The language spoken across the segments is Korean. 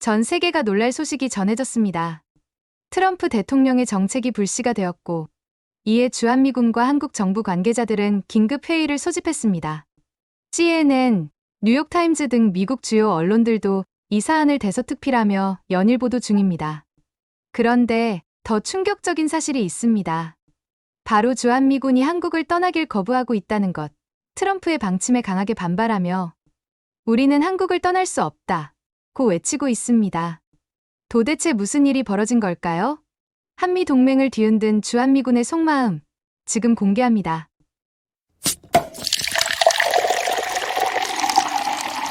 전 세계가 놀랄 소식이 전해졌습니다. 트럼프 대통령의 정책이 불씨가 되었고, 이에 주한미군과 한국 정부 관계자들은 긴급 회의를 소집했습니다. CNN, 뉴욕타임즈 등 미국 주요 언론들도 이 사안을 대서특필하며 연일 보도 중입니다. 그런데 더 충격적인 사실이 있습니다. 바로 주한미군이 한국을 떠나길 거부하고 있다는 것. 트럼프의 방침에 강하게 반발하며 우리는 한국을 떠날 수 없다 고 외치고 있습니다. 도대체 무슨 일이 벌어진 걸까요? 한미 동맹을 뒤흔든 주한미군의 속마음, 지금 공개합니다.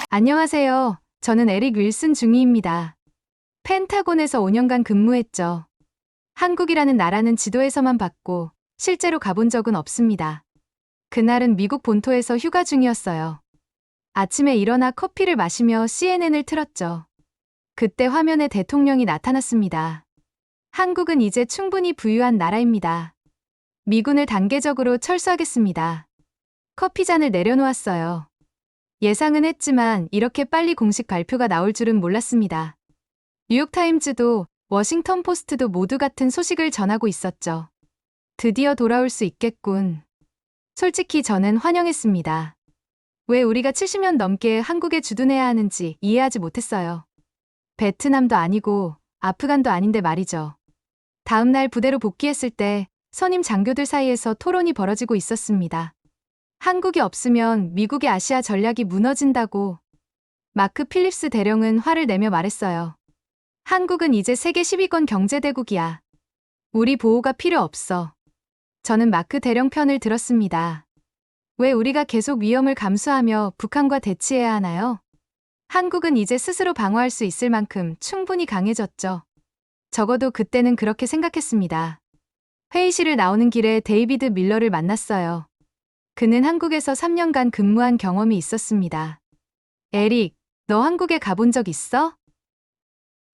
안녕하세요. 저는 에릭 윌슨 중위입니다. 펜타곤에서 5년간 근무했죠. 한국이라는 나라는 지도에서만 봤고 실제로 가본 적은 없습니다. 그날은 미국 본토에서 휴가 중이었어요. 아침에 일어나 커피를 마시며 CNN을 틀었죠. 그때 화면에 대통령이 나타났습니다. 한국은 이제 충분히 부유한 나라입니다. 미군을 단계적으로 철수하겠습니다. 커피잔을 내려놓았어요. 예상은 했지만 이렇게 빨리 공식 발표가 나올 줄은 몰랐습니다. 뉴욕타임즈도 워싱턴 포스트도 모두 같은 소식을 전하고 있었죠. 드디어 돌아올 수 있겠군. 솔직히 저는 환영했습니다. 왜 우리가 70년 넘게 한국에 주둔해야 하는지 이해하지 못했어요. 베트남도 아니고 아프간도 아닌데 말이죠. 다음 날 부대로 복귀했을 때 선임 장교들 사이에서 토론이 벌어지고 있었습니다. 한국이 없으면 미국의 아시아 전략이 무너진다고. 마크 필립스 대령은 화를 내며 말했어요. 한국은 이제 세계 10위권 경제대국이야. 우리 보호가 필요 없어. 저는 마크 대령 편을 들었습니다. 왜 우리가 계속 위험을 감수하며 북한과 대치해야 하나요? 한국은 이제 스스로 방어할 수 있을 만큼 충분히 강해졌죠. 적어도 그때는 그렇게 생각했습니다. 회의실을 나오는 길에 데이비드 밀러를 만났어요. 그는 한국에서 3년간 근무한 경험이 있었습니다. 에릭, 너 한국에 가본 적 있어?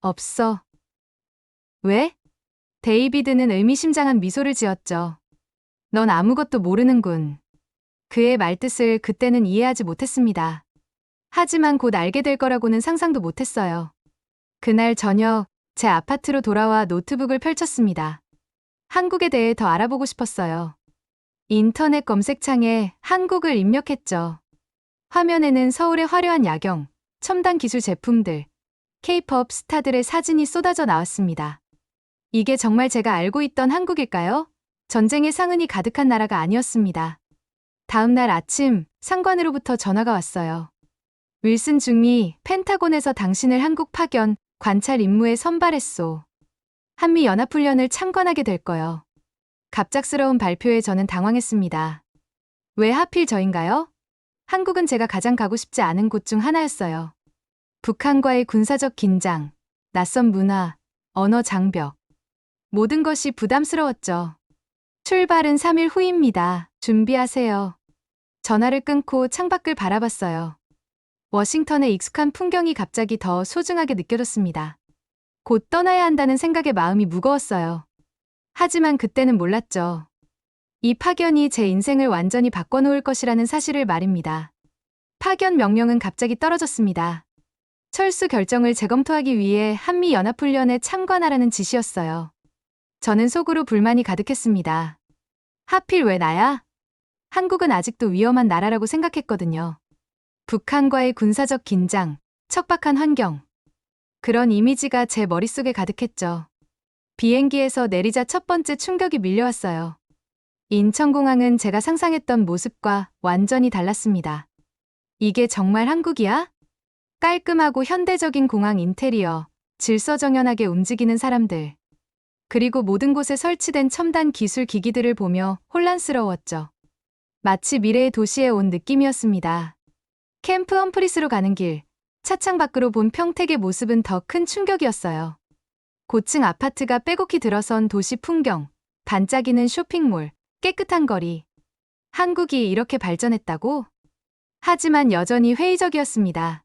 없어. 왜? 데이비드는 의미심장한 미소를 지었죠. 넌 아무것도 모르는군. 그의 말뜻을 그때는 이해하지 못했습니다. 하지만 곧 알게 될 거라고는 상상도 못했어요. 그날 저녁 제 아파트로 돌아와 노트북을 펼쳤습니다. 한국에 대해 더 알아보고 싶었어요. 인터넷 검색창에 한국을 입력했죠. 화면에는 서울의 화려한 야경, 첨단 기술 제품들, K-pop 스타들의 사진이 쏟아져 나왔습니다. 이게 정말 제가 알고 있던 한국일까요? 전쟁의 상흔이 가득한 나라가 아니었습니다. 다음 날 아침 상관으로부터 전화가 왔어요. 윌슨 중위, 펜타곤에서 당신을 한국 파견, 관찰 임무에 선발했소. 한미 연합훈련을 참관하게 될 거요. 갑작스러운 발표에 저는 당황했습니다. 왜 하필 저인가요? 한국은 제가 가장 가고 싶지 않은 곳 중 하나였어요. 북한과의 군사적 긴장, 낯선 문화, 언어 장벽. 모든 것이 부담스러웠죠. 출발은 3일 후입니다. 준비하세요. 전화를 끊고 창밖을 바라봤어요. 워싱턴의 익숙한 풍경이 갑자기 더 소중하게 느껴졌습니다. 곧 떠나야 한다는 생각에 마음이 무거웠어요. 하지만 그때는 몰랐죠. 이 파견이 제 인생을 완전히 바꿔놓을 것이라는 사실을 말입니다. 파견 명령은 갑자기 떨어졌습니다. 철수 결정을 재검토하기 위해 한미연합훈련에 참관하라는 지시였어요. 저는 속으로 불만이 가득했습니다. 하필 왜 나야? 한국은 아직도 위험한 나라라고 생각했거든요. 북한과의 군사적 긴장, 척박한 환경. 그런 이미지가 제 머릿속에 가득했죠. 비행기에서 내리자 첫 번째 충격이 밀려왔어요. 인천공항은 제가 상상했던 모습과 완전히 달랐습니다. 이게 정말 한국이야? 깔끔하고 현대적인 공항 인테리어, 질서정연하게 움직이는 사람들. 그리고 모든 곳에 설치된 첨단 기술 기기들을 보며 혼란스러웠죠. 마치 미래의 도시에 온 느낌이었습니다. 캠프 험프리스로 가는 길, 차창 밖으로 본 평택의 모습은 더 큰 충격이었어요. 고층 아파트가 빼곡히 들어선 도시 풍경, 반짝이는 쇼핑몰, 깨끗한 거리. 한국이 이렇게 발전했다고? 하지만 여전히 회의적이었습니다.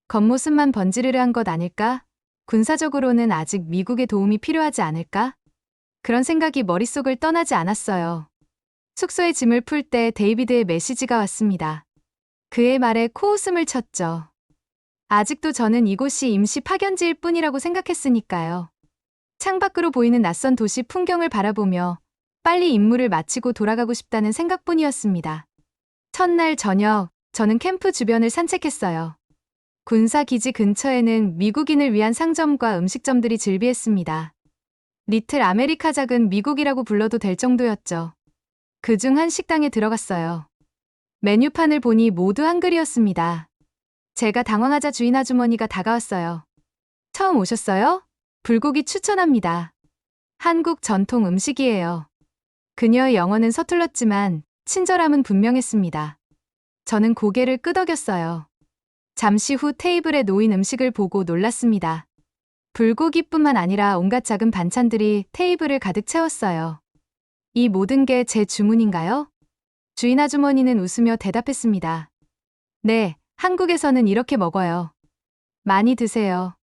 겉모습만 번지르르한 것 아닐까? 군사적으로는 아직 미국의 도움이 필요하지 않을까? 그런 생각이 머릿속을 떠나지 않았어요. 숙소에 짐을 풀 때 데이비드의 메시지가 왔습니다. 그의 말에 코웃음을 쳤죠. 아직도 저는 이곳이 임시 파견지일 뿐이라고 생각했으니까요. 창밖으로 보이는 낯선 도시 풍경을 바라보며 빨리 임무를 마치고 돌아가고 싶다는 생각뿐이었습니다. 첫날 저녁, 저는 캠프 주변을 산책했어요. 군사기지 근처에는 미국인을 위한 상점과 음식점들이 즐비했습니다. 리틀 아메리카, 작은 미국이라고 불러도 될 정도였죠. 그중 한 식당에 들어갔어요. 메뉴판을 보니 모두 한글이었습니다. 제가 당황하자 주인 아주머니가 다가왔어요. 처음 오셨어요? 불고기 추천합니다. 한국 전통 음식이에요. 그녀의 영어는 서툴렀지만 친절함은 분명했습니다. 저는 고개를 끄덕였어요. 잠시 후 테이블에 놓인 음식을 보고 놀랐습니다. 불고기뿐만 아니라 온갖 작은 반찬들이 테이블을 가득 채웠어요. 이 모든 게 제 주문인가요? 주인 아주머니는 웃으며 대답했습니다. 네, 한국에서는 이렇게 먹어요. 많이 드세요.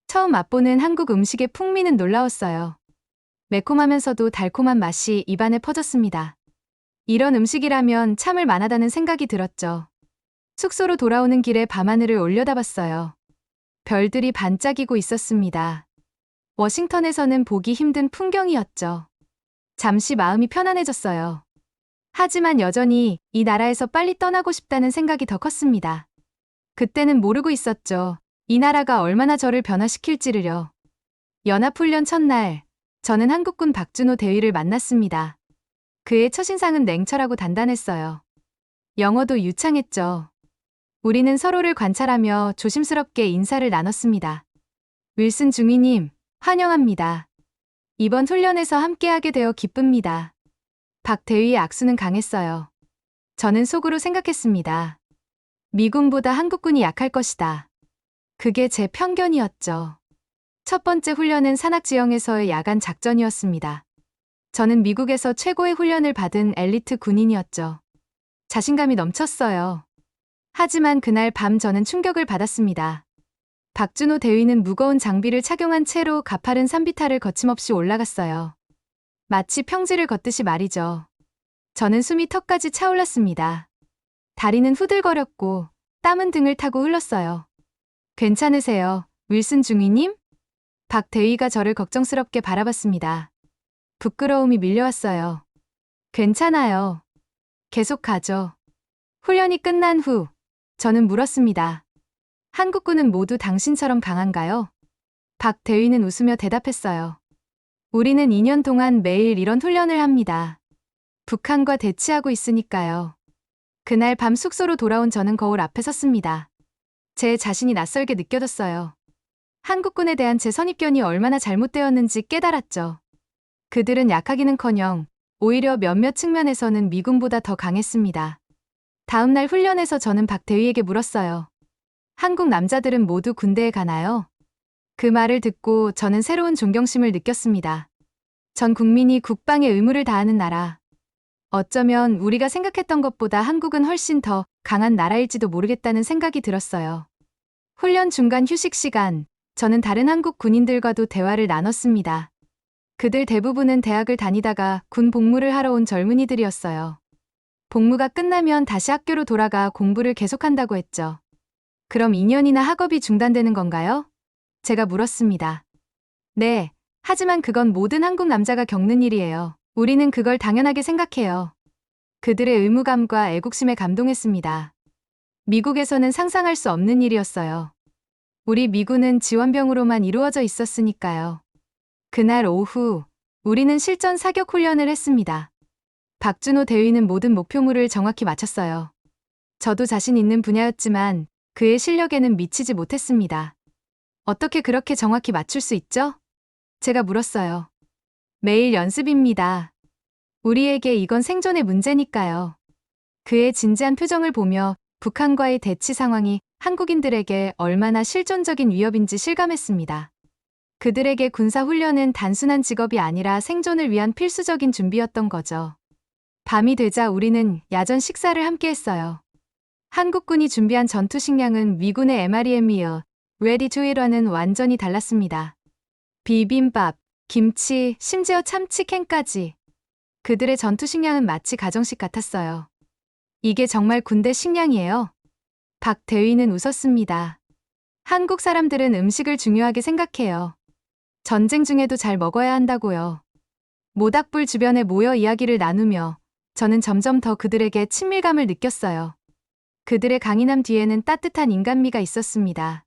처음 맛보는 한국 음식의 풍미는 놀라웠어요. 매콤하면서도 달콤한 맛이 입안에 퍼졌습니다. 이런 음식이라면 참을 만하다는 생각이 들었죠. 숙소로 돌아오는 길에 밤하늘을 올려다봤어요. 별들이 반짝이고 있었습니다. 워싱턴에서는 보기 힘든 풍경이었죠. 잠시 마음이 편안해졌어요. 하지만 여전히 이 나라에서 빨리 떠나고 싶다는 생각이 더 컸습니다. 그때는 모르고 있었죠. 이 나라가 얼마나 저를 변화시킬지를요. 연합훈련 첫날, 저는 한국군 박준호 대위를 만났습니다. 그의 첫인상은 냉철하고 단단했어요. 영어도 유창했죠. 우리는 서로를 관찰하며 조심스럽게 인사를 나눴습니다. 윌슨 중위님, 환영합니다. 이번 훈련에서 함께하게 되어 기쁩니다. 박 대위의 악수는 강했어요. 저는 속으로 생각했습니다. 미군보다 한국군이 약할 것이다. 그게 제 편견이었죠. 첫 번째 훈련은 산악지형에서의 야간 작전이었습니다. 저는 미국에서 최고의 훈련을 받은 엘리트 군인이었죠. 자신감이 넘쳤어요. 하지만 그날 밤 저는 충격을 받았습니다. 박준호 대위는 무거운 장비를 착용한 채로 가파른 산비탈을 거침없이 올라갔어요. 마치 평지를 걷듯이 말이죠. 저는 숨이 턱까지 차올랐습니다. 다리는 후들거렸고 땀은 등을 타고 흘렀어요. 괜찮으세요, 윌슨 중위님? 박 대위가 저를 걱정스럽게 바라봤습니다. 부끄러움이 밀려왔어요. 괜찮아요. 계속 가죠. 훈련이 끝난 후 저는 물었습니다. 한국군은 모두 당신처럼 강한가요? 박 대위는 웃으며 대답했어요. 우리는 2년 동안 매일 이런 훈련을 합니다. 북한과 대치하고 있으니까요. 그날 밤 숙소로 돌아온 저는 거울 앞에 섰습니다. 제 자신이 낯설게 느껴졌어요. 한국군에 대한 제 선입견이 얼마나 잘못되었는지 깨달았죠. 그들은 약하기는커녕 오히려 몇몇 측면에서는 미군보다 더 강했습니다. 다음 날 훈련에서 저는 박 대위에게 물었어요. 한국 남자들은 모두 군대에 가나요? 그 말을 듣고 저는 새로운 존경심을 느꼈습니다. 전 국민이 국방의 의무를 다하는 나라. 어쩌면 우리가 생각했던 것보다 한국은 훨씬 더 강한 나라일지도 모르겠다는 생각이 들었어요. 훈련 중간 휴식 시간, 저는 다른 한국 군인들과도 대화를 나눴습니다. 그들 대부분은 대학을 다니다가 군 복무를 하러 온 젊은이들이었어요. 복무가 끝나면 다시 학교로 돌아가 공부를 계속한다고 했죠. 그럼 2년이나 학업이 중단되는 건가요? 제가 물었습니다. 네, 하지만 그건 모든 한국 남자가 겪는 일이에요. 우리는 그걸 당연하게 생각해요. 그들의 의무감과 애국심에 감동했습니다. 미국에서는 상상할 수 없는 일이었어요. 우리 미군은 지원병으로만 이루어져 있었으니까요. 그날 오후, 우리는 실전 사격 훈련을 했습니다. 박준호 대위는 모든 목표물을 정확히 맞췄어요. 저도 자신 있는 분야였지만 그의 실력에는 미치지 못했습니다. 어떻게 그렇게 정확히 맞출 수 있죠? 제가 물었어요. 매일 연습입니다. 우리에게 이건 생존의 문제니까요. 그의 진지한 표정을 보며 북한과의 대치 상황이 한국인들에게 얼마나 실존적인 위협인지 실감했습니다. 그들에게 군사훈련은 단순한 직업이 아니라 생존을 위한 필수적인 준비였던 거죠. 밤이 되자 우리는 야전 식사를 함께 했어요. 한국군이 준비한 전투 식량은 미군의 MREM이어 Ready to Eat와는 완전히 달랐습니다. 비빔밥, 김치, 심지어 참치캔까지. 그들의 전투 식량은 마치 가정식 같았어요. 이게 정말 군대 식량이에요? 박 대위는 웃었습니다. 한국 사람들은 음식을 중요하게 생각해요. 전쟁 중에도 잘 먹어야 한다고요. 모닥불 주변에 모여 이야기를 나누며 저는 점점 더 그들에게 친밀감을 느꼈어요. 그들의 강인함 뒤에는 따뜻한 인간미가 있었습니다.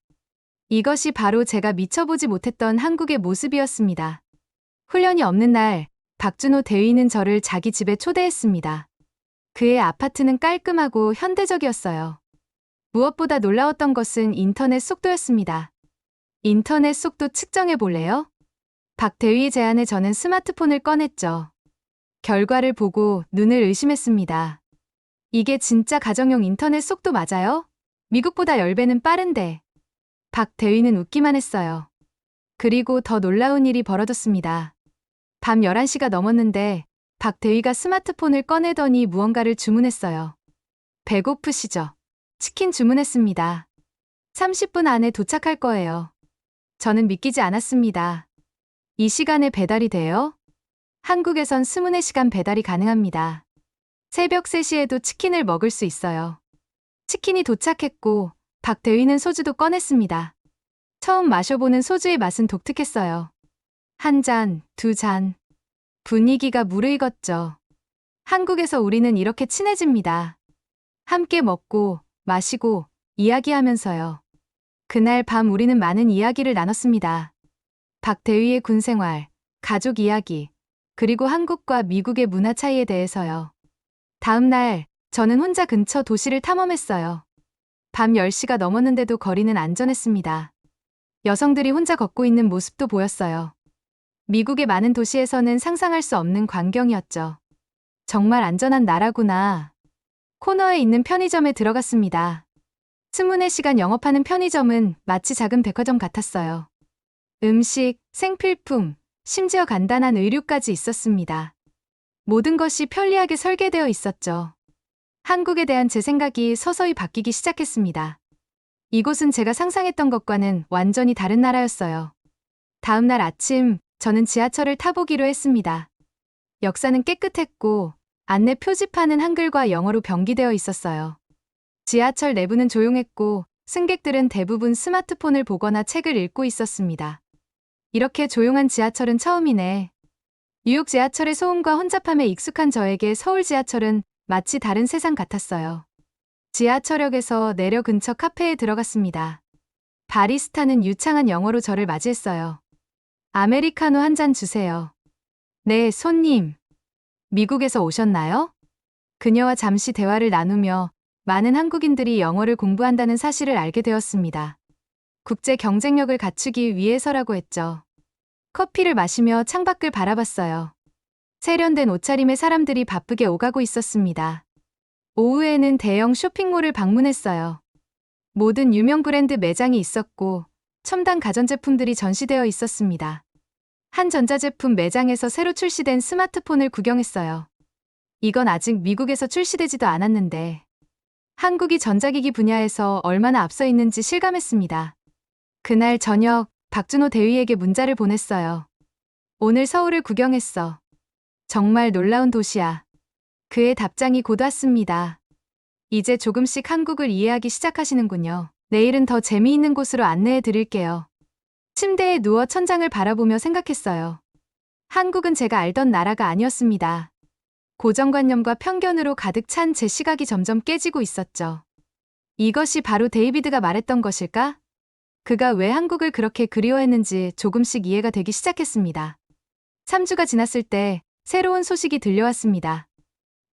이것이 바로 제가 미쳐보지 못했던 한국의 모습이었습니다. 훈련이 없는 날, 박준호 대위는 저를 자기 집에 초대했습니다. 그의 아파트는 깔끔하고 현대적이었어요. 무엇보다 놀라웠던 것은 인터넷 속도였습니다. 인터넷 속도 측정해 볼래요? 박 대위의 제안에 저는 스마트폰을 꺼냈죠. 결과를 보고 눈을 의심했습니다. 이게 진짜 가정용 인터넷 속도 맞아요? 미국보다 10배는 빠른데. 박 대위는 웃기만 했어요. 그리고 더 놀라운 일이 벌어졌습니다. 밤 11시가 넘었는데 박 대위가 스마트폰을 꺼내더니 무언가를 주문했어요. 배고프시죠? 치킨 주문했습니다. 30분 안에 도착할 거예요. 저는 믿기지 않았습니다. 이 시간에 배달이 돼요? 한국에선 24시간 배달이 가능합니다. 새벽 3시에도 치킨을 먹을 수 있어요. 치킨이 도착했고 박 대위는 소주도 꺼냈습니다. 처음 마셔보는 소주의 맛은 독특했어요. 한 잔, 두 잔. 분위기가 무르익었죠. 한국에서 우리는 이렇게 친해집니다. 함께 먹고, 마시고, 이야기하면서요. 그날 밤 우리는 많은 이야기를 나눴습니다. 박 대위의 군 생활, 가족 이야기, 그리고 한국과 미국의 문화 차이에 대해서요. 다음 날, 저는 혼자 근처 도시를 탐험했어요. 밤 10시가 넘었는데도 거리는 안전했습니다. 여성들이 혼자 걷고 있는 모습도 보였어요. 미국의 많은 도시에서는 상상할 수 없는 광경이었죠. 정말 안전한 나라구나. 코너에 있는 편의점에 들어갔습니다. 24시간 영업하는 편의점은 마치 작은 백화점 같았어요. 음식, 생필품, 심지어 간단한 의류까지 있었습니다. 모든 것이 편리하게 설계되어 있었죠. 한국에 대한 제 생각이 서서히 바뀌기 시작했습니다. 이곳은 제가 상상했던 것과는 완전히 다른 나라였어요. 다음 날 아침, 저는 지하철을 타보기로 했습니다. 역사는 깨끗했고, 안내 표지판은 한글과 영어로 병기되어 있었어요. 지하철 내부는 조용했고, 승객들은 대부분 스마트폰을 보거나 책을 읽고 있었습니다. 이렇게 조용한 지하철은 처음이네. 뉴욕 지하철의 소음과 혼잡함에 익숙한 저에게 서울 지하철은 마치 다른 세상 같았어요. 지하철역에서 내려 근처 카페에 들어갔습니다. 바리스타는 유창한 영어로 저를 맞이했어요. 아메리카노 한 잔 주세요. 네, 손님. 미국에서 오셨나요? 그녀와 잠시 대화를 나누며 많은 한국인들이 영어를 공부한다는 사실을 알게 되었습니다. 국제 경쟁력을 갖추기 위해서라고 했죠. 커피를 마시며 창밖을 바라봤어요. 세련된 옷차림의 사람들이 바쁘게 오가고 있었습니다. 오후에는 대형 쇼핑몰을 방문했어요. 모든 유명 브랜드 매장이 있었고 첨단 가전제품들이 전시되어 있었습니다. 한 전자제품 매장에서 새로 출시된 스마트폰을 구경했어요. 이건 아직 미국에서 출시되지도 않았는데 한국이 전자기기 분야에서 얼마나 앞서 있는지 실감했습니다. 그날 저녁 박준호 대위에게 문자를 보냈어요. 오늘 서울을 구경했어. 정말 놀라운 도시야. 그의 답장이 곧 왔습니다. 이제 조금씩 한국을 이해하기 시작하시는군요. 내일은 더 재미있는 곳으로 안내해 드릴게요. 침대에 누워 천장을 바라보며 생각했어요. 한국은 제가 알던 나라가 아니었습니다. 고정관념과 편견으로 가득 찬 제 시각이 점점 깨지고 있었죠. 이것이 바로 데이비드가 말했던 것일까? 그가 왜 한국을 그렇게 그리워했는지 조금씩 이해가 되기 시작했습니다. 3주가 지났을 때 새로운 소식이 들려왔습니다.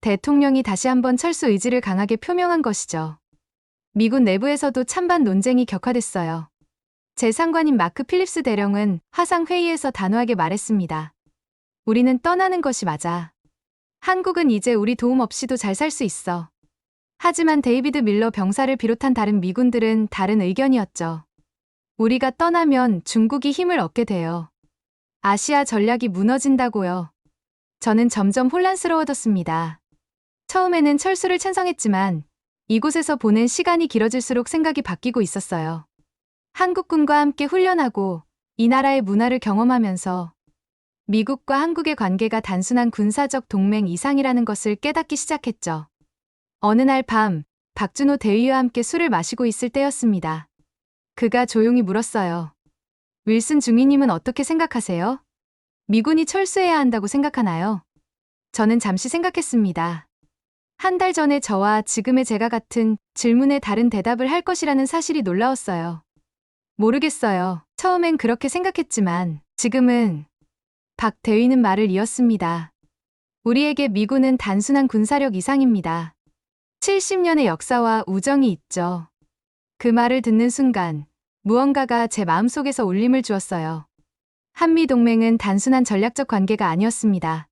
대통령이 다시 한번 철수 의지를 강하게 표명한 것이죠. 미군 내부에서도 찬반 논쟁이 격화됐어요. 제 상관인 마크 필립스 대령은 화상회의에서 단호하게 말했습니다. 우리는 떠나는 것이 맞아. 한국은 이제 우리 도움 없이도 잘 살 수 있어. 하지만 데이비드 밀러 병사를 비롯한 다른 미군들은 다른 의견이었죠. 우리가 떠나면 중국이 힘을 얻게 돼요. 아시아 전략이 무너진다고요. 저는 점점 혼란스러워졌습니다. 처음에는 철수를 찬성했지만 이곳에서 보낸 시간이 길어질수록 생각이 바뀌고 있었어요. 한국군과 함께 훈련하고 이 나라의 문화를 경험하면서 미국과 한국의 관계가 단순한 군사적 동맹 이상이라는 것을 깨닫기 시작했죠. 어느 날 밤, 박준호 대위와 함께 술을 마시고 있을 때였습니다. 그가 조용히 물었어요. 윌슨 중위님은 어떻게 생각하세요? 미군이 철수해야 한다고 생각하나요? 저는 잠시 생각했습니다. 한 달 전에 저와 지금의 제가 같은 질문에 다른 대답을 할 것이라는 사실이 놀라웠어요. 모르겠어요. 처음엔 그렇게 생각했지만 지금은 박 대위는 말을 이었습니다. 우리에게 미군은 단순한 군사력 이상입니다. 70년의 역사와 우정이 있죠. 그 말을 듣는 순간 무언가가 제 마음속에서 울림을 주었어요. 한미동맹은 단순한 전략적 관계가 아니었습니다.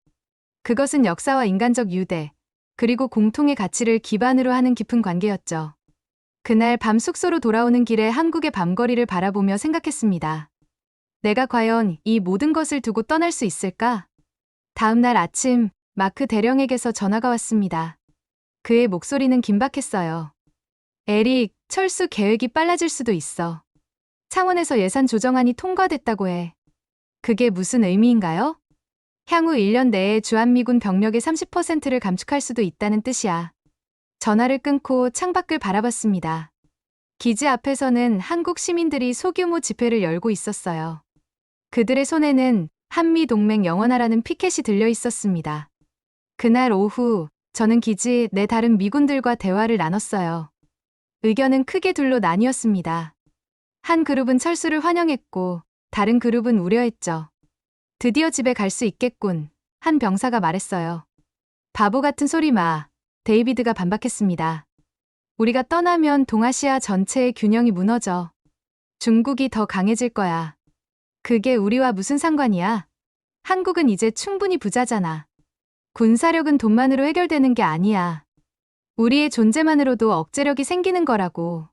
그것은 역사와 인간적 유대, 그리고 공통의 가치를 기반으로 하는 깊은 관계였죠. 그날 밤 숙소로 돌아오는 길에 한국의 밤거리를 바라보며 생각했습니다. 내가 과연 이 모든 것을 두고 떠날 수 있을까? 다음 날 아침, 마크 대령에게서 전화가 왔습니다. 그의 목소리는 긴박했어요. 에릭, 철수 계획이 빨라질 수도 있어. 창원에서 예산 조정안이 통과됐다고 해. 그게 무슨 의미인가요? 향후 1년 내에 주한미군 병력의 30%를 감축할 수도 있다는 뜻이야. 전화를 끊고 창밖을 바라봤습니다. 기지 앞에서는 한국 시민들이 소규모 집회를 열고 있었어요. 그들의 손에는 한미동맹 영원하라는 피켓이 들려 있었습니다. 그날 오후, 저는 기지 내 다른 미군들과 대화를 나눴어요. 의견은 크게 둘로 나뉘었습니다. 한 그룹은 철수를 환영했고, 다른 그룹은 우려했죠. 드디어 집에 갈 수 있겠군, 한 병사가 말했어요. 바보 같은 소리 마, 데이비드가 반박했습니다. 우리가 떠나면 동아시아 전체의 균형이 무너져. 중국이 더 강해질 거야. 그게 우리와 무슨 상관이야? 한국은 이제 충분히 부자잖아. 군사력은 돈만으로 해결되는 게 아니야. 우리의 존재만으로도 억제력이 생기는 거라고.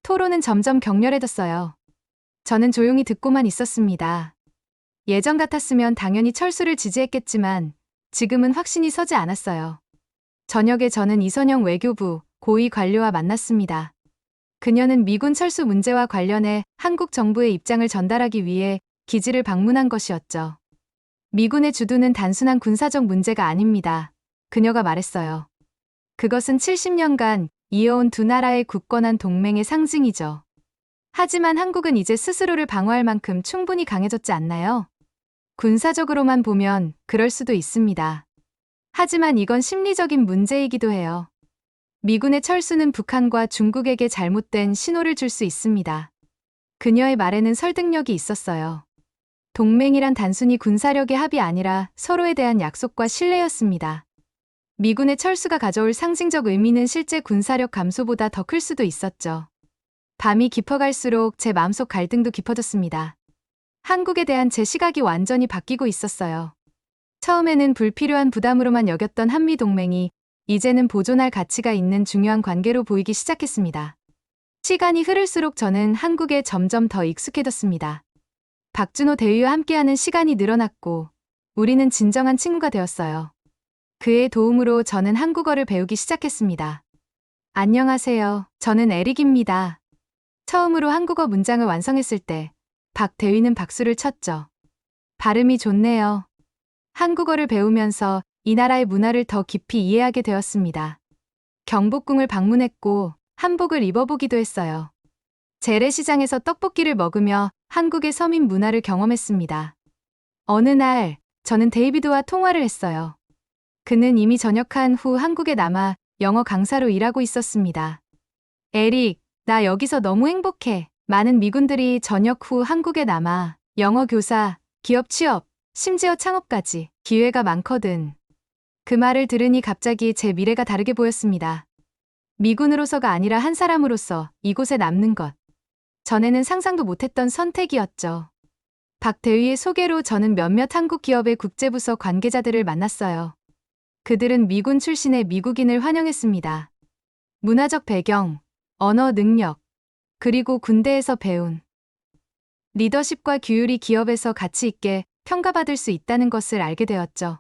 토론은 점점 격렬해졌어요. 저는 조용히 듣고만 있었습니다. 예전 같았으면 당연히 철수를 지지했겠지만 지금은 확신이 서지 않았어요. 저녁에 저는 이선영 외교부 고위 관료와 만났습니다. 그녀는 미군 철수 문제와 관련해 한국 정부의 입장을 전달하기 위해 기지를 방문한 것이었죠. 미군의 주둔은 단순한 군사적 문제가 아닙니다. 그녀가 말했어요. 그것은 70년간 이어온 두 나라의 굳건한 동맹의 상징이죠. 하지만 한국은 이제 스스로를 방어할 만큼 충분히 강해졌지 않나요? 군사적으로만 보면 그럴 수도 있습니다. 하지만 이건 심리적인 문제이기도 해요. 미군의 철수는 북한과 중국에게 잘못된 신호를 줄 수 있습니다. 그녀의 말에는 설득력이 있었어요. 동맹이란 단순히 군사력의 합이 아니라 서로에 대한 약속과 신뢰였습니다. 미군의 철수가 가져올 상징적 의미는 실제 군사력 감소보다 더 클 수도 있었죠. 밤이 깊어갈수록 제 마음속 갈등도 깊어졌습니다. 한국에 대한 제 시각이 완전히 바뀌고 있었어요. 처음에는 불필요한 부담으로만 여겼던 한미동맹이 이제는 보존할 가치가 있는 중요한 관계로 보이기 시작했습니다. 시간이 흐를수록 저는 한국에 점점 더 익숙해졌습니다. 박준호 대위와 함께하는 시간이 늘어났고 우리는 진정한 친구가 되었어요. 그의 도움으로 저는 한국어를 배우기 시작했습니다. 안녕하세요. 저는 에릭입니다. 처음으로 한국어 문장을 완성했을 때 박 대위는 박수를 쳤죠. 발음이 좋네요. 한국어를 배우면서 이 나라의 문화를 더 깊이 이해하게 되었습니다. 경복궁을 방문했고 한복을 입어보기도 했어요. 재래시장에서 떡볶이를 먹으며 한국의 서민 문화를 경험했습니다. 어느 날 저는 데이비드와 통화를 했어요. 그는 이미 전역한 후 한국에 남아 영어 강사로 일하고 있었습니다. 에릭, 나 여기서 너무 행복해. 많은 미군들이 전역 후 한국에 남아 영어 교사, 기업 취업, 심지어 창업까지 기회가 많거든. 그 말을 들으니 갑자기 제 미래가 다르게 보였습니다. 미군으로서가 아니라 한 사람으로서 이곳에 남는 것. 전에는 상상도 못했던 선택이었죠. 박 대위의 소개로 저는 몇몇 한국 기업의 국제부서 관계자들을 만났어요. 그들은 미군 출신의 미국인을 환영했습니다. 문화적 배경, 언어 능력, 그리고 군대에서 배운 리더십과 규율이 기업에서 가치 있게 평가받을 수 있다는 것을 알게 되었죠.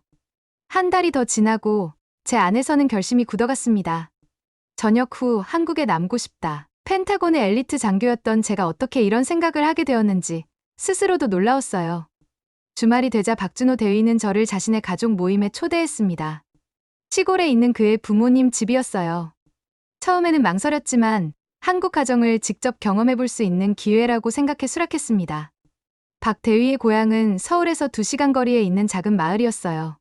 한 달이 더 지나고 제 안에서는 결심이 굳어갔습니다. 전역 후 한국에 남고 싶다. 펜타곤의 엘리트 장교였던 제가 어떻게 이런 생각을 하게 되었는지 스스로도 놀라웠어요. 주말이 되자 박준호 대위는 저를 자신의 가족 모임에 초대했습니다. 시골에 있는 그의 부모님 집이었어요. 처음에는 망설였지만 한국 가정을 직접 경험해 볼 수 있는 기회라고 생각해 수락했습니다. 박 대위의 고향은 서울에서 2시간 거리에 있는 작은 마을이었어요.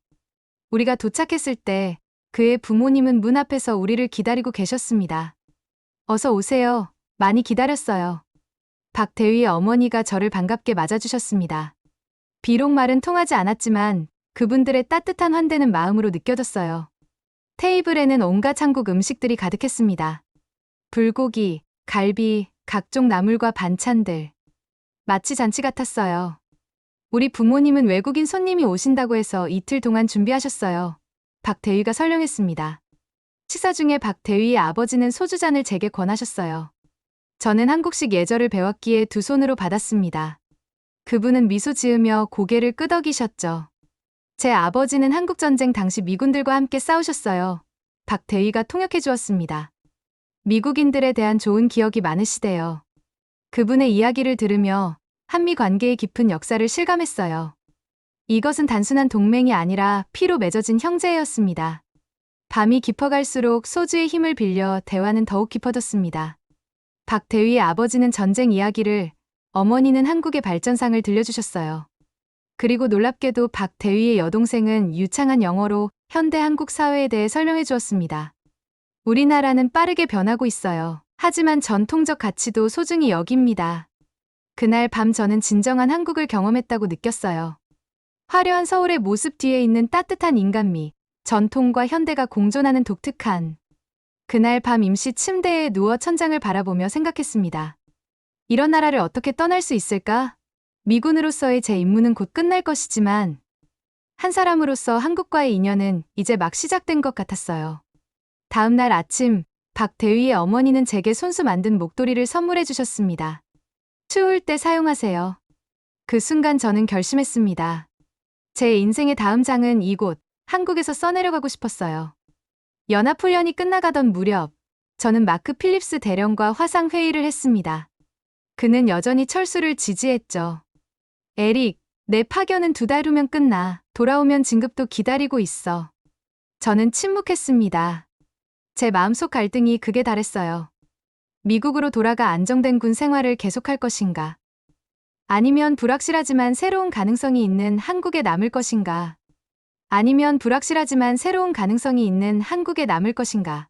우리가 도착했을 때 그의 부모님은 문 앞에서 우리를 기다리고 계셨습니다. 어서 오세요. 많이 기다렸어요. 박 대위의 어머니가 저를 반갑게 맞아주셨습니다. 비록 말은 통하지 않았지만 그분들의 따뜻한 환대는 마음으로 느껴졌어요. 테이블에는 온갖 한국 음식들이 가득했습니다. 불고기, 갈비, 각종 나물과 반찬들. 마치 잔치 같았어요. 우리 부모님은 외국인 손님이 오신다고 해서 이틀 동안 준비하셨어요. 박 대위가 설명했습니다. 식사 중에 박 대위의 아버지는 소주잔을 제게 권하셨어요. 저는 한국식 예절을 배웠기에 두 손으로 받았습니다. 그분은 미소 지으며 고개를 끄덕이셨죠. 제 아버지는 한국전쟁 당시 미군들과 함께 싸우셨어요. 박 대위가 통역해 주었습니다. 미국인들에 대한 좋은 기억이 많으시대요. 그분의 이야기를 들으며 한미 관계의 깊은 역사를 실감했어요. 이것은 단순한 동맹이 아니라 피로 맺어진 형제였습니다. 밤이 깊어갈수록 소주의 힘을 빌려 대화는 더욱 깊어졌습니다. 박 대위의 아버지는 전쟁 이야기를, 어머니는 한국의 발전상을 들려주셨어요. 그리고 놀랍게도 박 대위의 여동생은 유창한 영어로 현대 한국 사회에 대해 설명해 주었습니다. 우리나라는 빠르게 변하고 있어요. 하지만 전통적 가치도 소중히 여깁니다. 그날 밤 저는 진정한 한국을 경험했다고 느꼈어요. 화려한 서울의 모습 뒤에 있는 따뜻한 인간미, 전통과 현대가 공존하는 독특한. 그날 밤 임시 침대에 누워 천장을 바라보며 생각했습니다. 이런 나라를 어떻게 떠날 수 있을까? 미군으로서의 제 임무는 곧 끝날 것이지만 한 사람으로서 한국과의 인연은 이제 막 시작된 것 같았어요. 다음 날 아침, 박 대위의 어머니는 제게 손수 만든 목도리를 선물해 주셨습니다. 추울 때 사용하세요. 그 순간 저는 결심했습니다. 제 인생의 다음 장은 이곳, 한국에서 써내려가고 싶었어요. 연합훈련이 끝나가던 무렵, 저는 마크 필립스 대령과 화상회의를 했습니다. 그는 여전히 철수를 지지했죠. 에릭, 내 파견은 2달 후면 끝나. 돌아오면 진급도 기다리고 있어. 저는 침묵했습니다. 제 마음속 갈등이 극에 달했어요. 미국으로 돌아가 안정된 군 생활을 계속할 것인가? 아니면 불확실하지만 새로운 가능성이 있는 한국에 남을 것인가? 아니면 불확실하지만 새로운 가능성이 있는 한국에 남을 것인가?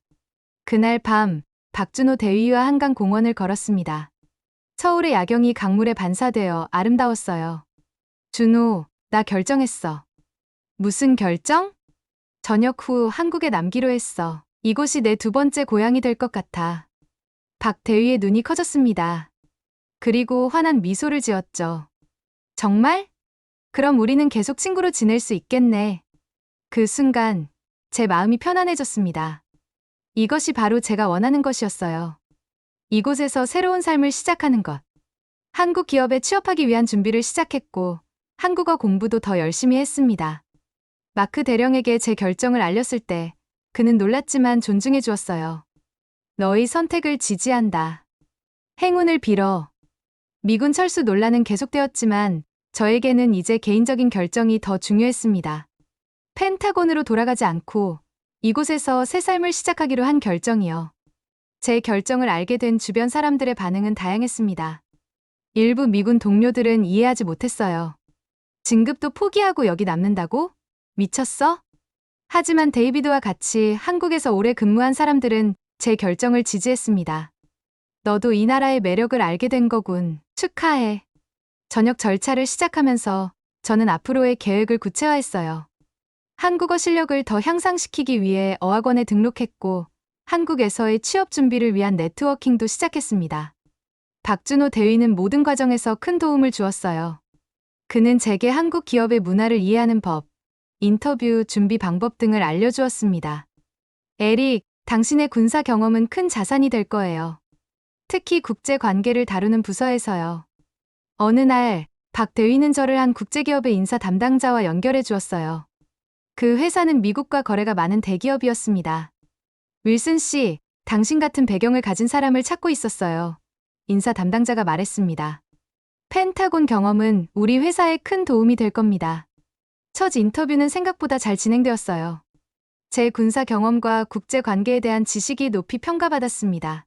그날 밤, 박준호 대위와 한강 공원을 걸었습니다. 서울의 야경이 강물에 반사되어 아름다웠어요. 준호, 나 결정했어. 무슨 결정? 저녁 후 한국에 남기로 했어. 이곳이 내 2번째 고향이 될 것 같아. 박 대위의 눈이 커졌습니다. 그리고 환한 미소를 지었죠. 정말? 그럼 우리는 계속 친구로 지낼 수 있겠네. 그 순간 제 마음이 편안해졌습니다. 이것이 바로 제가 원하는 것이었어요. 이곳에서 새로운 삶을 시작하는 것. 한국 기업에 취업하기 위한 준비를 시작했고 한국어 공부도 더 열심히 했습니다. 마크 대령에게 제 결정을 알렸을 때 그는 놀랐지만 존중해 주었어요. 너의 선택을 지지한다. 행운을 빌어. 미군 철수 논란은 계속되었지만 저에게는 이제 개인적인 결정이 더 중요했습니다. 펜타곤으로 돌아가지 않고 이곳에서 새 삶을 시작하기로 한 결정이요. 제 결정을 알게 된 주변 사람들의 반응은 다양했습니다. 일부 미군 동료들은 이해하지 못했어요. 진급도 포기하고 여기 남는다고? 미쳤어? 하지만 데이비드와 같이 한국에서 오래 근무한 사람들은 제 결정을 지지했습니다. 너도 이 나라의 매력을 알게 된 거군. 축하해. 전역 절차를 시작하면서 저는 앞으로의 계획을 구체화했어요. 한국어 실력을 더 향상시키기 위해 어학원에 등록했고 한국에서의 취업 준비를 위한 네트워킹도 시작했습니다. 박준호 대위는 모든 과정에서 큰 도움을 주었어요. 그는 제게 한국 기업의 문화를 이해하는 법, 인터뷰 준비 방법 등을 알려주었습니다. 에릭, 당신의 군사 경험은 큰 자산이 될 거예요. 특히 국제 관계를 다루는 부서에서요. 어느 날, 박 대위는 저를 한 국제기업의 인사 담당자와 연결해 주었어요. 그 회사는 미국과 거래가 많은 대기업이었습니다. 윌슨 씨, 당신 같은 배경을 가진 사람을 찾고 있었어요. 인사 담당자가 말했습니다. 펜타곤 경험은 우리 회사에 큰 도움이 될 겁니다. 첫 인터뷰는 생각보다 잘 진행되었어요. 제 군사 경험과 국제 관계에 대한 지식이 높이 평가받았습니다.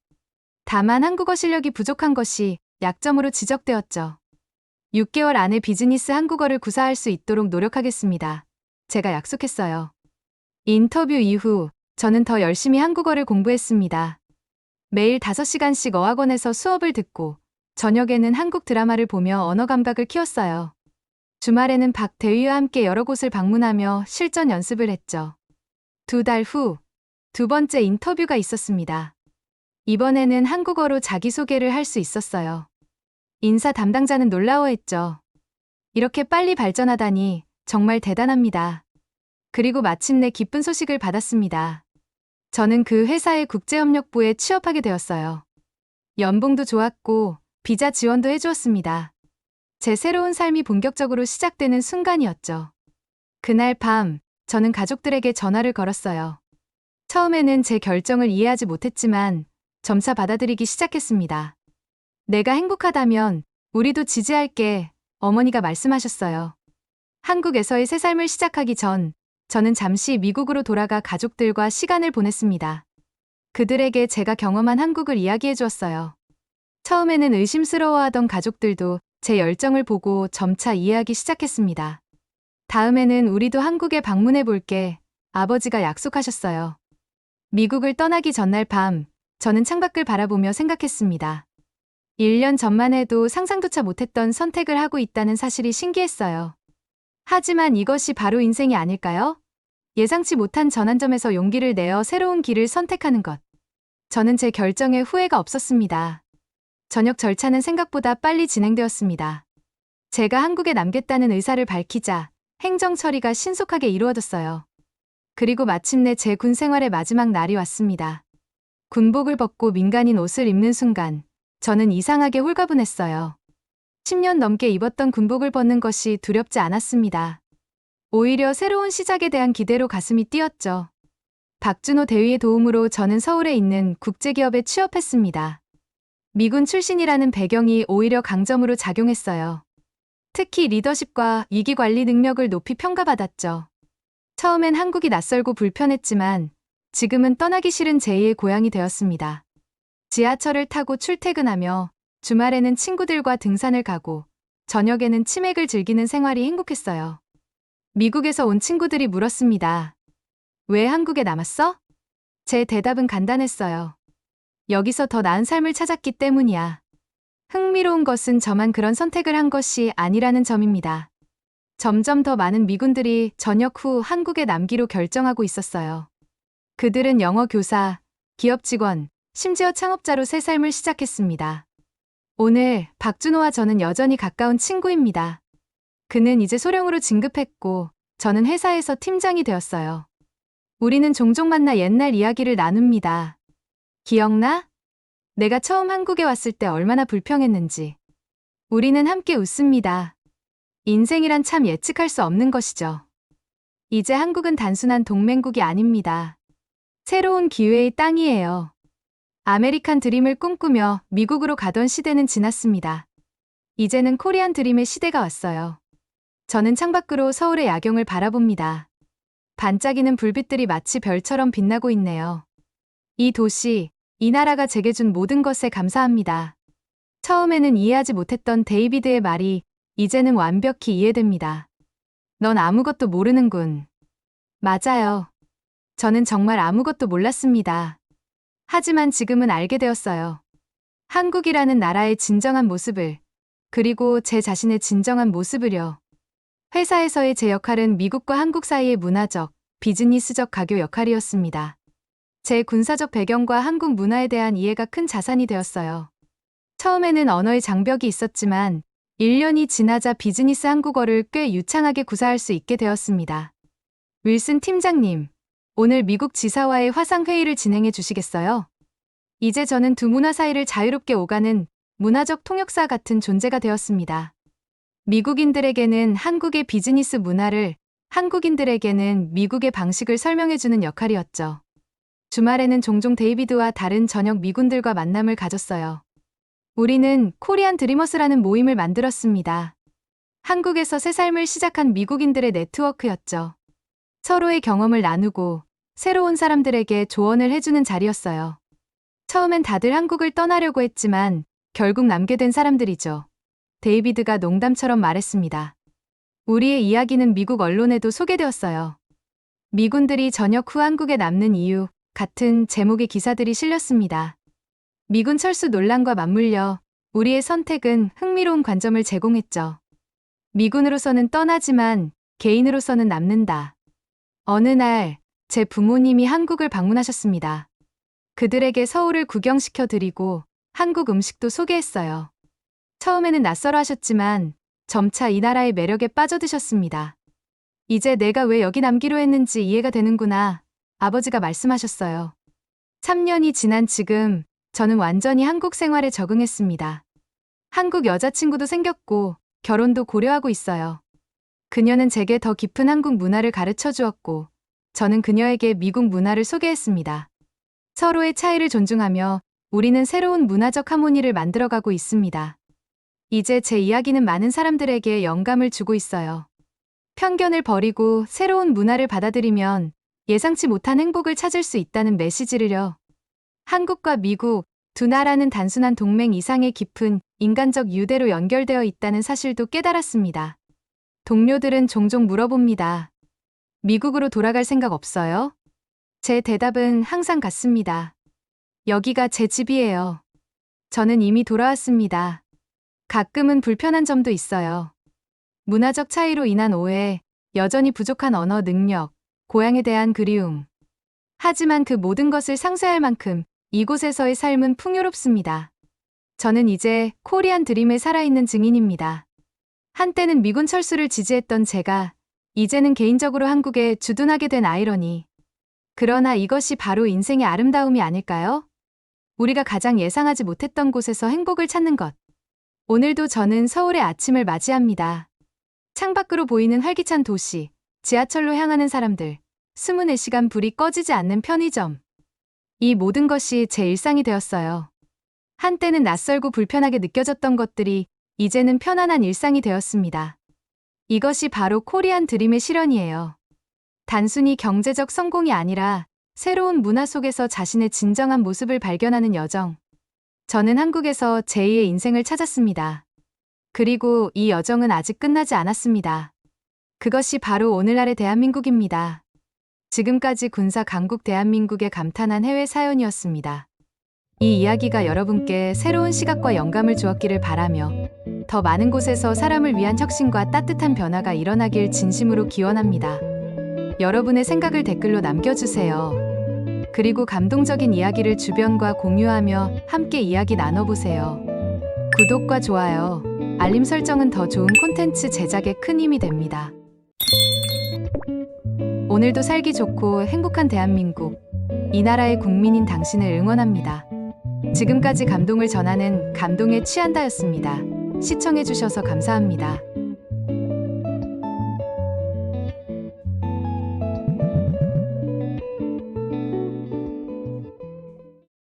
다만 한국어 실력이 부족한 것이 약점으로 지적되었죠. 6개월 안에 비즈니스 한국어를 구사할 수 있도록 노력하겠습니다. 제가 약속했어요. 인터뷰 이후 저는 더 열심히 한국어를 공부했습니다. 매일 5시간씩 어학원에서 수업을 듣고 저녁에는 한국 드라마를 보며 언어 감각을 키웠어요. 주말에는 박대휘와 함께 여러 곳을 방문하며 실전 연습을 했죠. 2달 후, 두 번째 인터뷰가 있었습니다. 이번에는 한국어로 자기소개를 할 수 있었어요. 인사 담당자는 놀라워했죠. 이렇게 빨리 발전하다니 정말 대단합니다. 그리고 마침내 기쁜 소식을 받았습니다. 저는 그 회사의 국제협력부에 취업하게 되었어요. 연봉도 좋았고 비자 지원도 해주었습니다. 제 새로운 삶이 본격적으로 시작되는 순간이었죠. 그날 밤, 저는 가족들에게 전화를 걸었어요. 처음에는 제 결정을 이해하지 못했지만 점차 받아들이기 시작했습니다. 내가 행복하다면 우리도 지지할게, 어머니가 말씀하셨어요. 한국에서의 새 삶을 시작하기 전, 저는 잠시 미국으로 돌아가 가족들과 시간을 보냈습니다. 그들에게 제가 경험한 한국을 이야기해 주었어요. 처음에는 의심스러워하던 가족들도 제 열정을 보고 점차 이해하기 시작했습니다. 다음에는 우리도 한국에 방문해 볼게, 아버지가 약속하셨어요. 미국을 떠나기 전날 밤, 저는 창밖을 바라보며 생각했습니다. 1년 전만 해도 상상조차 못했던 선택을 하고 있다는 사실이 신기했어요. 하지만 이것이 바로 인생이 아닐까요? 예상치 못한 전환점에서 용기를 내어 새로운 길을 선택하는 것. 저는 제 결정에 후회가 없었습니다. 전역 절차는 생각보다 빨리 진행되었습니다. 제가 한국에 남겠다는 의사를 밝히자 행정 처리가 신속하게 이루어졌어요. 그리고 마침내 제 군 생활의 마지막 날이 왔습니다. 군복을 벗고 민간인 옷을 입는 순간, 저는 이상하게 홀가분했어요. 10년 넘게 입었던 군복을 벗는 것이 두렵지 않았습니다. 오히려 새로운 시작에 대한 기대로 가슴이 뛰었죠. 박준호 대위의 도움으로 저는 서울에 있는 국제기업에 취업했습니다. 미군 출신이라는 배경이 오히려 강점으로 작용했어요. 특히 리더십과 위기관리 능력을 높이 평가받았죠. 처음엔 한국이 낯설고 불편했지만 지금은 떠나기 싫은 제2의 고향이 되었습니다. 지하철을 타고 출퇴근하며 주말에는 친구들과 등산을 가고 저녁에는 치맥을 즐기는 생활이 행복했어요. 미국에서 온 친구들이 물었습니다. 왜 한국에 남았어? 제 대답은 간단했어요. 여기서 더 나은 삶을 찾았기 때문이야. 흥미로운 것은 저만 그런 선택을 한 것이 아니라는 점입니다. 점점 더 많은 미군들이 전역 후 한국에 남기로 결정하고 있었어요. 그들은 영어 교사, 기업 직원, 심지어 창업자로 새 삶을 시작했습니다. 오늘 박준호와 저는 여전히 가까운 친구입니다. 그는 이제 소령으로 진급했고 저는 회사에서 팀장이 되었어요. 우리는 종종 만나 옛날 이야기를 나눕니다. 기억나? 내가 처음 한국에 왔을 때 얼마나 불평했는지. 우리는 함께 웃습니다. 인생이란 참 예측할 수 없는 것이죠. 이제 한국은 단순한 동맹국이 아닙니다. 새로운 기회의 땅이에요. 아메리칸 드림을 꿈꾸며 미국으로 가던 시대는 지났습니다. 이제는 코리안 드림의 시대가 왔어요. 저는 창밖으로 서울의 야경을 바라봅니다. 반짝이는 불빛들이 마치 별처럼 빛나고 있네요. 이 도시, 이 나라가 제게 준 모든 것에 감사합니다. 처음에는 이해하지 못했던 데이비드의 말이 이제는 완벽히 이해됩니다. 넌 아무것도 모르는군. 맞아요. 저는 정말 아무것도 몰랐습니다. 하지만 지금은 알게 되었어요. 한국이라는 나라의 진정한 모습을, 그리고 제 자신의 진정한 모습을요. 회사에서의 제 역할은 미국과 한국 사이의 문화적, 비즈니스적 가교 역할이었습니다. 제 군사적 배경과 한국 문화에 대한 이해가 큰 자산이 되었어요. 처음에는 언어의 장벽이 있었지만 1년이 지나자 비즈니스 한국어를 꽤 유창하게 구사할 수 있게 되었습니다. 윌슨 팀장님, 오늘 미국 지사와의 화상회의를 진행해 주시겠어요? 이제 저는 두 문화 사이를 자유롭게 오가는 문화적 통역사 같은 존재가 되었습니다. 미국인들에게는 한국의 비즈니스 문화를, 한국인들에게는 미국의 방식을 설명해주는 역할이었죠. 주말에는 종종 데이비드와 다른 전역 미군들과 만남을 가졌어요. 우리는 코리안 드리머스라는 모임을 만들었습니다. 한국에서 새 삶을 시작한 미국인들의 네트워크였죠. 서로의 경험을 나누고 새로운 사람들에게 조언을 해주는 자리였어요. 처음엔 다들 한국을 떠나려고 했지만 결국 남게 된 사람들이죠. 데이비드가 농담처럼 말했습니다. 우리의 이야기는 미국 언론에도 소개되었어요. 미군들이 전역 후 한국에 남는 이유 같은 제목의 기사들이 실렸습니다. 미군 철수 논란과 맞물려 우리의 선택은 흥미로운 관점을 제공했죠. 미군으로서는 떠나지만 개인으로서는 남는다. 어느 날 제 부모님이 한국을 방문하셨습니다. 그들에게 서울을 구경시켜 드리고 한국 음식도 소개했어요. 처음에는 낯설어 하셨지만 점차 이 나라의 매력에 빠져드셨습니다. 이제 내가 왜 여기 남기로 했는지 이해가 되는구나. 아버지가 말씀하셨어요. 3년이 지난 지금 저는 완전히 한국 생활에 적응했습니다. 한국 여자친구도 생겼고 결혼도 고려하고 있어요. 그녀는 제게 더 깊은 한국 문화를 가르쳐 주었고 저는 그녀에게 미국 문화를 소개했습니다. 서로의 차이를 존중하며 우리는 새로운 문화적 하모니를 만들어가고 있습니다. 이제 제 이야기는 많은 사람들에게 영감을 주고 있어요. 편견을 버리고 새로운 문화를 받아들이면 예상치 못한 행복을 찾을 수 있다는 메시지를요. 한국과 미국 두 나라는 단순한 동맹 이상의 깊은 인간적 유대로 연결되어 있다는 사실도 깨달았습니다. 동료들은 종종 물어봅니다. 미국으로 돌아갈 생각 없어요? 제 대답은 항상 같습니다. 여기가 제 집이에요. 저는 이미 돌아왔습니다. 가끔은 불편한 점도 있어요. 문화적 차이로 인한 오해, 여전히 부족한 언어 능력, 고향에 대한 그리움. 하지만 그 모든 것을 상쇄할 만큼 이곳에서의 삶은 풍요롭습니다. 저는 이제 코리안 드림의 살아있는 증인입니다. 한때는 미군 철수를 지지했던 제가 이제는 개인적으로 한국에 주둔하게 된 아이러니. 그러나 이것이 바로 인생의 아름다움이 아닐까요? 우리가 가장 예상하지 못했던 곳에서 행복을 찾는 것. 오늘도 저는 서울의 아침을 맞이합니다. 창밖으로 보이는 활기찬 도시, 지하철로 향하는 사람들, 24시간 불이 꺼지지 않는 편의점. 이 모든 것이 제 일상이 되었어요. 한때는 낯설고 불편하게 느껴졌던 것들이 이제는 편안한 일상이 되었습니다. 이것이 바로 코리안 드림의 실현이에요. 단순히 경제적 성공이 아니라 새로운 문화 속에서 자신의 진정한 모습을 발견하는 여정. 저는 한국에서 제2의 인생을 찾았습니다. 그리고 이 여정은 아직 끝나지 않았습니다. 그것이 바로 오늘날의 대한민국입니다. 지금까지 군사 강국 대한민국에 감탄한 해외 사연이었습니다. 이 이야기가 여러분께 새로운 시각과 영감을 주었기를 바라며 더 많은 곳에서 사람을 위한 혁신과 따뜻한 변화가 일어나길 진심으로 기원합니다. 여러분의 생각을 댓글로 남겨주세요. 그리고 감동적인 이야기를 주변과 공유하며 함께 이야기 나눠보세요. 구독과 좋아요, 알림 설정은 더 좋은 콘텐츠 제작에 큰 힘이 됩니다. 오늘도 살기 좋고 행복한 대한민국, 이 나라의 국민인 당신을 응원합니다. 지금까지 감동을 전하는 감동에 취한다였습니다. 시청해주셔서 감사합니다.